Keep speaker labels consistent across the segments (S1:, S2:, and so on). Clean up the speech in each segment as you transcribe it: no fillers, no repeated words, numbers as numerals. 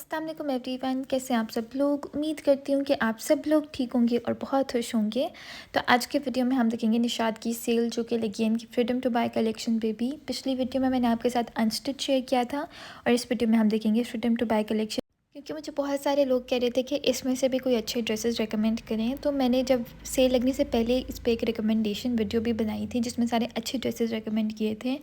S1: अस्सलाम वालेकुम एवरीवन, कैसे हैं आप सब लोग। उम्मीद करती हूँ कि आप सब लोग ठीक होंगे और बहुत खुश होंगे। तो आज के वीडियो में हम देखेंगे निशात की सेल जो कि लगी है इनकी फ्रीडम टू बाय कलेक्शन पे भी। पिछली वीडियो में मैंने आपके साथ अनस्टिच शेयर किया था और इस वीडियो में हम देखेंगे फ्रीडम टू बाय कलेक्शन। क्योंकि मुझे बहुत सारे लोग कह रहे थे कि इसमें से भी कोई अच्छे ड्रेसेस रेकमेंड करें, तो मैंने जब सेल लगने से पहले इस पर एक रिकमेंडेशन वीडियो भी बनाई थी जिसमें सारे अच्छे ड्रेसेस रेकमेंड किए थे।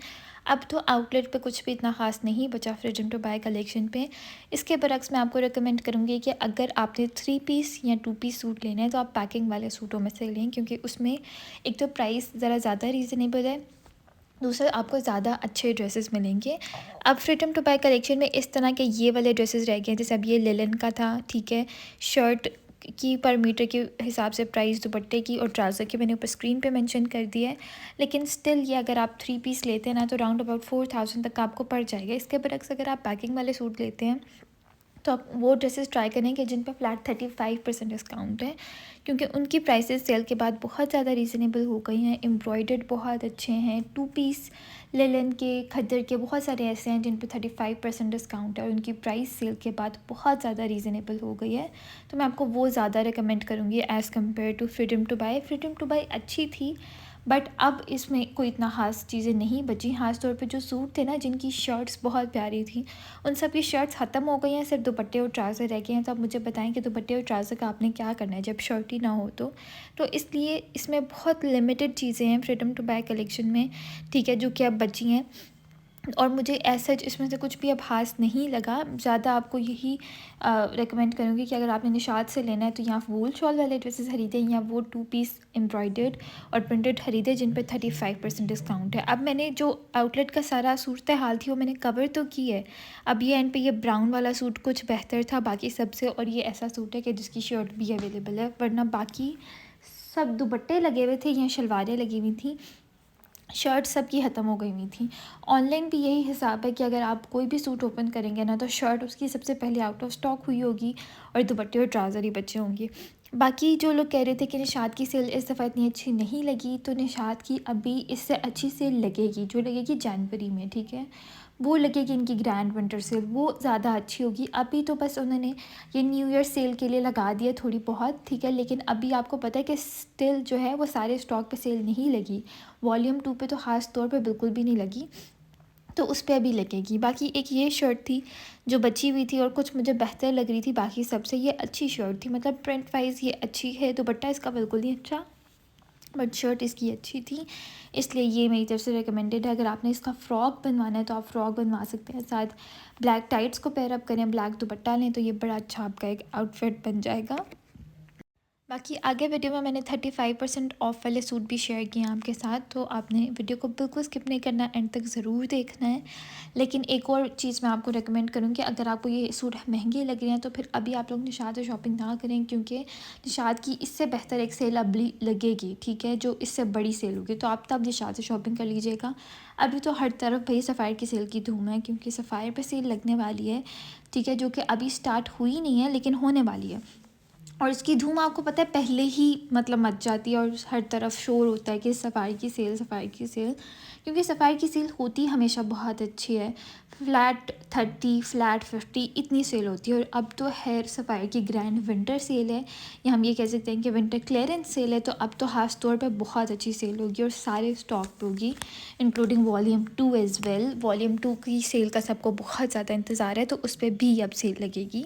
S1: अब तो आउटलेट पे कुछ भी इतना ख़ास नहीं बचा फ्रीडम टू बाय कलेक्शन पे। इसके बरक्स मैं आपको रिकमेंड करूँगी कि अगर आपने 3 पीस या 2 पीस सूट लेना है तो आप पैकिंग वाले सूटों में से लें, क्योंकि उसमें एक तो प्राइस ज़रा ज़्यादा रीज़नेबल है, दूसरा आपको ज़्यादा अच्छे ड्रेसेस मिलेंगे। अब फ्रीडम टू बाय कलेक्शन में इस तरह के ये वाले ड्रेसेस रह गए हैं, जैसे अब ये लिलन का था, ठीक है। शर्ट की पर मीटर के हिसाब से प्राइस, दुपट्टे की और ट्राउज़र की मैंने ऊपर स्क्रीन पे मेंशन कर दिया है। लेकिन स्टिल ये अगर आप 3 पीस लेते हैं ना तो राउंड अबाउट 4000 तक आपको पड़ जाएगा। इसके बरक्स अगर आप पैकिंग वाले सूट लेते हैं तो आप वो ड्रेसेस ट्राई करें कि जिन पर फ्लैट 35% डिस्काउंट है, क्योंकि उनकी प्राइसेस सेल के बाद बहुत ज़्यादा रीज़नेबल हो गई हैं। एम्ब्रॉयडर्ड बहुत अच्छे हैं, 2 पीस लिलन के, खद्दर के बहुत सारे ऐसे हैं जिन पे 35% डिस्काउंट है और उनकी प्राइस सेल के बाद बहुत ज़्यादा रीज़नेबल हो गई है। तो मैं आपको वो ज़्यादा रिकमेंड करूँगी as compare to freedom to buy. Freedom to buy अच्छी थी बट अब इसमें कोई इतना ख़ास चीज़ें नहीं बची। ख़ास तौर पे जो सूट थे ना जिनकी शर्ट्स बहुत प्यारी थी, उन सब की शर्ट्स ख़त्म हो गई हैं, सिर्फ दुपट्टे और ट्राउज़र रह गए हैं। तो आप मुझे बताएं कि दुपट्टे और ट्राउज़र का आपने क्या करना है जब शर्ट ही ना हो तो इसलिए इसमें बहुत लिमिटेड चीज़ें हैं फ्रीडम टू बाय कलेक्शन में, ठीक है, जो कि अब बची हैं। और मुझे ऐसा इसमें से कुछ भी अब ख़ास नहीं लगा। ज़्यादा आपको यही रेकमेंड करूँगी कि अगर आपने निशात से लेना है तो यहाँ वूल शॉल वाले ड्रेसेस ख़रीदें या वो 2 पीस एम्ब्रॉयडर्ड और प्रिंटेड ख़रीदें जिन पे 35% डिस्काउंट है। अब मैंने जो आउटलेट का सारा सूरत हाल थी वो मैंने कवर तो की है। अब ये एंड पे ये ब्राउन वाला सूट कुछ बेहतर था बाकी सबसे, और ये ऐसा सूट है कि जिसकी शर्ट भी अवेलेबल है, वरना बाकी सब दुपट्टे लगे हुए थे या शलवारें लगी हुई थी, शर्ट सब की ख़त्म हो गई हुई थी। ऑनलाइन भी यही हिसाब है कि अगर आप कोई भी सूट ओपन करेंगे ना तो शर्ट उसकी सबसे पहले आउट ऑफ स्टॉक हुई होगी और दुपट्टे और ट्राउज़र ही बचे होंगे। बाकी जो लोग कह रहे थे कि निशात की सेल इस दफ़ा इतनी अच्छी नहीं लगी, तो निशात की अभी इससे अच्छी सेल लगेगी, जो लगेगी जनवरी में, ठीक है। वो लगेगी इनकी ग्रैंड विंटर सेल, वो ज़्यादा अच्छी होगी। अभी तो बस उन्होंने ये न्यू ईयर सेल के लिए लगा दिया थोड़ी बहुत, ठीक है, लेकिन अभी आपको पता है कि स्टिल जो है वो सारे स्टॉक पे सेल नहीं लगी। वॉल्यूम 2 पे तो ख़ास तौर पे बिल्कुल भी नहीं लगी, तो उस पर अभी लगेगी। बाकी एक ये शर्ट थी जो बची हुई थी और कुछ मुझे बेहतर लग रही थी बाकी सबसे। ये अच्छी शर्ट थी, मतलब प्रिंट वाइज ये अच्छी है, दुपट्टा इसका बिल्कुल नहीं अच्छा बट शर्ट इसकी अच्छी थी, इसलिए ये मेरी तरफ से रिकमेंडेड है। अगर आपने इसका फ़्रॉक बनवाना है तो आप फ़्रॉक बनवा सकते हैं, साथ ब्लैक टाइट्स को पेयर अप करें, ब्लैक दुपट्टा लें तो ये बड़ा अच्छा आपका एक आउटफिट बन जाएगा। बाकी आगे वीडियो में मैंने 35% ऑफ़ वाले सूट भी शेयर किए हैं आपके साथ, तो आपने वीडियो को बिल्कुल स्किप नहीं करना, एंड तक ज़रूर देखना है। लेकिन एक और चीज़ मैं आपको रेकमेंड करूँगी, अगर आपको ये सूट महंगे लग रहे हैं तो फिर अभी आप लोग निशात से शॉपिंग ना करें, क्योंकि निशात की इससे बेहतर एक सेल अभी लगेगी, ठीक है, जो इससे बड़ी सेल होगी, तो आप तब निशात से शॉपिंग कर लीजिएगा। अभी तो हर तरफ भाई सफ़ायर की सेल की धूम है, क्योंकि सफ़ायर पर सेल लगने वाली है, ठीक है, जो कि अभी स्टार्ट हुई नहीं है लेकिन होने वाली है। और इसकी धूम आपको पता है पहले ही मतलब मच जाती है और हर तरफ शोर होता है कि सफ़ारी की सेल, सफ़ारी की सेल, क्योंकि सफ़ारी की सेल होती हमेशा बहुत अच्छी है। फ्लैट 30, फ्लैट 50 इतनी सेल होती है। और अब तो है सफ़ारी की ग्रैंड विंटर सेल है, या हम ये कह सकते हैं कि विंटर क्लियरेंस सेल है, तो अब तो ख़ास तौर पे बहुत अच्छी सेल होगी और सारे स्टॉक पे होगी, including volume 2 as well. Volume 2 की सेल का सबको बहुत ज़्यादा इंतज़ार है, तो उस पर भी अब सेल लगेगी।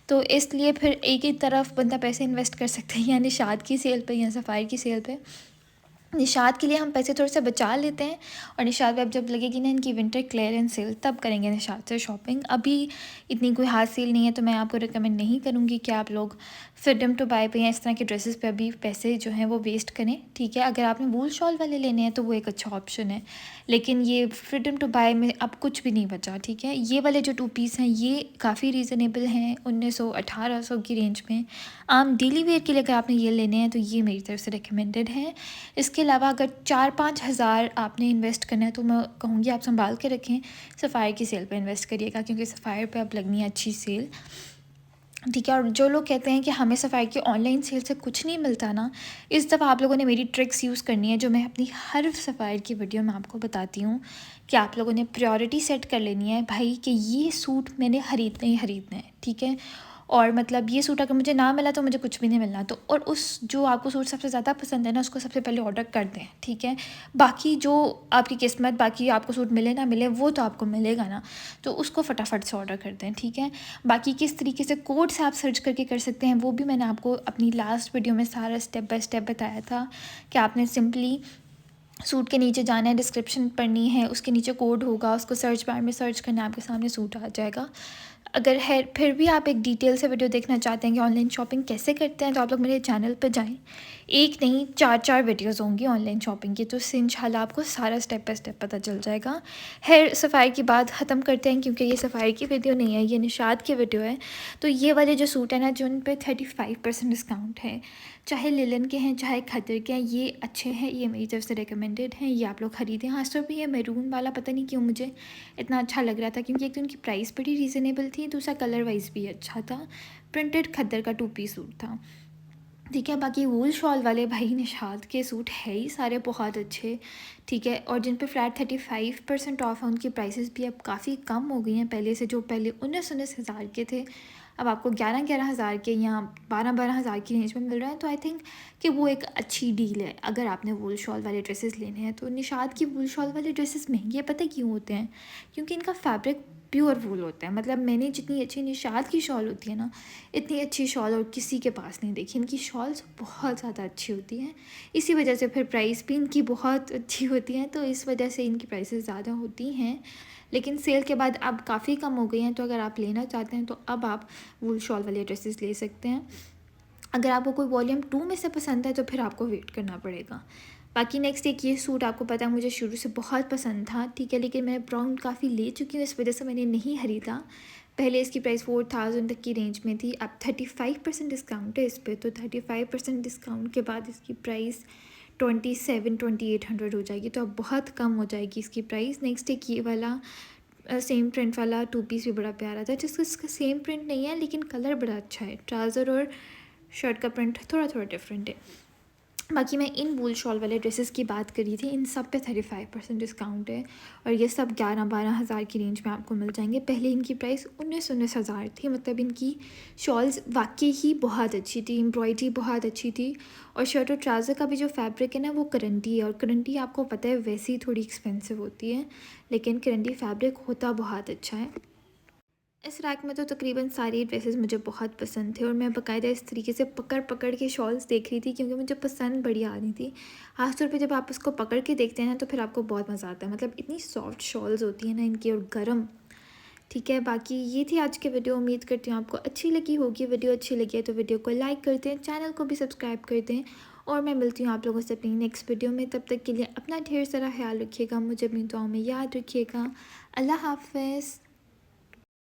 S1: तो इसलिए फिर एक ही तरफ बंदा पैसे इन्वेस्ट कर सकते हैं, या निशात की सेल पे या सफ़ायर की सेल पे। निशात के लिए हम पैसे थोड़े से बचा लेते हैं और निशात पे अब जब लगेगी ना इनकी विंटर क्लियरेंस सेल तब करेंगे निशात से शॉपिंग। अभी इतनी कोई हाथ सेल नहीं है, तो मैं आपको रिकमेंड नहीं करूँगी कि आप लोग फ्रीडम टू बाय पे या इस तरह के ड्रेसेस पे अभी पैसे जो हैं वो वेस्ट करें, ठीक है। अगर आपने वूल शॉल वाले लेने हैं तो वो एक अच्छा ऑप्शन है, लेकिन ये फ्रीडम टू बाय में अब कुछ भी नहीं बचा, ठीक है। ये वाले जो 2 पीस हैं ये काफ़ी रीज़नेबल हैं, 1900-1800 की रेंज में। आम डेली वेयर के लिए अगर आपने ये लेने हैं तो ये मेरी तरफ से रिकमेंडेड है। इसके अलावा अगर 4-5 हज़ार आपने इन्वेस्ट करना है तो मैं कहूँगी आप संभाल के रखें, सफ़ायर की सेल पे इन्वेस्ट करिएगा, क्योंकि सफ़ायर पे अब लगनी है अच्छी सेल, ठीक है। और जो लोग कहते हैं कि हमें सफ़ायर की ऑनलाइन सेल से कुछ नहीं मिलता ना, इस दफ़ा आप लोगों ने मेरी ट्रिक्स यूज़ करनी है जो मैं अपनी हर सफ़ायर की वीडियो में आपको बताती हूँ, कि आप लोगों ने प्रायोरिटी सेट कर लेनी है भाई कि ये सूट मैंने ख़रीदना ही ख़रीदना है, ठीक है। और मतलब ये सूट अगर मुझे ना मिला तो मुझे कुछ भी नहीं मिलना। तो और उस जो आपको सूट सबसे ज़्यादा पसंद है ना, उसको सबसे पहले ऑर्डर कर दें, ठीक है। बाकी जो आपकी किस्मत, बाकी आपको सूट मिले ना मिले वो तो आपको मिलेगा ना, तो उसको फटाफट से ऑर्डर कर दें, ठीक है। बाकी किस तरीके से कोड से आप सर्च करके कर सकते हैं वो भी मैंने आपको अपनी लास्ट वीडियो में सारा स्टेप बाय स्टेप बताया था कि आपने सिंपली सूट के नीचे जाना है, डिस्क्रिप्शन पढ़नी है, उसके नीचे कोड होगा, उसको सर्च बार में सर्च करना है, आपके सामने सूट आ जाएगा। अगर है फिर भी आप एक डिटेल से वीडियो देखना चाहते हैं कि ऑनलाइन शॉपिंग कैसे करते हैं, तो आप लोग मेरे चैनल पर जाएं। एक नहीं 4 वीडियोस होंगी ऑनलाइन शॉपिंग की, तो उससे इंशाल्लाह आपको सारा स्टेप बाय स्टेप पता चल जाएगा। हेयर सफ़ाई की बात ख़त्म करते हैं, क्योंकि ये सफ़ाई की वीडियो नहीं है, ये निशात की वीडियो है। तो ये वाले जो सूट है ना, जो उन पर 35% डिस्काउंट है, चाहे लिलन के हैं चाहे खद्दर के हैं, ये अच्छे हैं, ये मेरी तरफ से रिकमेंडेड हैं, ये आप लोग ख़रीदें। हाँ, तो भी ये मैरून वाला पता नहीं क्यों मुझे इतना अच्छा लग रहा था, क्योंकि एक तो उनकी प्राइस बड़ी रीज़नेबल थी, दूसरा कलर वाइज भी अच्छा था। प्रिंटेड खद्दर का 2 पीस सूट था, ठीक है। बाकी वूल शॉल वाले भाई निशात के सूट है ही सारे बहुत अच्छे, ठीक है। और जिन पे फ्लैट 35% ऑफ है, उनकी प्राइसेस भी अब काफ़ी कम हो गई हैं पहले से। जो पहले 19-19 हज़ार के थे, अब आपको 11-11 हज़ार के या 12-12 हज़ार की रेंज में मिल रहा है। तो आई थिंक कि वो एक अच्छी डील है अगर आपने वूल शॉल वाले ड्रेसेस लेने हैं। तो निशात की वूल शॉल वाले ड्रेसेस महंगे पता क्यों होते हैं, क्योंकि इनका फैब्रिक प्योर वूल होता है। मतलब मैंने जितनी अच्छी निशात की शॉल होती है ना, इतनी अच्छी शॉल और किसी के पास नहीं देखी। इनकी शॉल्स बहुत ज़्यादा अच्छी होती हैं, इसी वजह से फिर प्राइस भी इनकी बहुत अच्छी होती है, तो इस वजह से इनकी प्राइसेस ज़्यादा होती हैं। लेकिन सेल के बाद अब काफ़ी कम हो गई हैं, तो अगर आप लेना चाहते हैं तो अब आप वूल शॉल वाले ड्रेसेस ले सकते हैं। अगर आपको कोई वॉल्यूम 2 में से पसंद है तो फिर आपको वेट करना पड़ेगा। बाकी नेक्स्ट एक ये सूट आपको पता है मुझे शुरू से बहुत पसंद था, ठीक है। लेकिन मैं ब्राउन काफ़ी ले चुकी हूँ, इस वजह से मैंने नहीं खरीदा। पहले इसकी प्राइस 4000 तक की रेंज में थी, अब 35% डिस्काउंट है इस पर। तो 35% डिस्काउंट के बाद इसकी प्राइस 27-2800 हो जाएगी, तो अब बहुत कम हो जाएगी इसकी प्राइस। नेक्स्ट एक ये वाला सेम प्रिंट वाला 2 पीस भी बड़ा प्यारा था, जिसका इसका सेम प्रिंट नहीं है लेकिन कलर बड़ा अच्छा है। ट्राउज़र और शर्ट का प्रिंट थोड़ा थोड़ा डिफरेंट है। बाकी मैं इन वूल शॉल वाले ड्रेसेस की बात करी थी, इन सब पे 35% डिस्काउंट है, और ये सब 11-12 हज़ार की रेंज में आपको मिल जाएंगे। पहले इनकी प्राइस 19-19 हज़ार थी। मतलब इनकी शॉल्स वाकई ही बहुत अच्छी थी, एम्ब्रॉयडरी बहुत अच्छी थी, और शर्ट और ट्राउज़र का भी जो फैब्रिक है ना वो करंटी है, और करंटी आपको पता है वैसे ही थोड़ी एक्सपेंसिव होती है, लेकिन करंटी फैब्रिक होता बहुत अच्छा है। इस रैक में तो तकरीबन सारी ड्रेसेस मुझे बहुत पसंद थे, और मैं बाकायदा इस तरीके से पकड़ पकड़ के शॉल्स देख रही थी, क्योंकि मुझे पसंद बड़ी आ रही थी। खास तौर पे जब आप इसको पकड़ के देखते हैं ना, तो फिर आपको बहुत मज़ा आता है। मतलब इतनी सॉफ्ट शॉल्स होती हैं ना इनकी, और गर्म, ठीक है। बाकी ये थी आज की वीडियो, उम्मीद करती हूँ आपको अच्छी लगी होगी। वीडियो अच्छी लगी है तो वीडियो को लाइक कर दें, चैनल को भी सब्सक्राइब कर दें, और मैं मिलती हूँ आप लोगों से अपनी नेक्स्ट वीडियो में। तब तक के लिए अपना ढेर सारा ख्याल रखिएगा, मुझे अपनी दुआओं में याद रखिएगा। अल्लाह हाफ़िज़।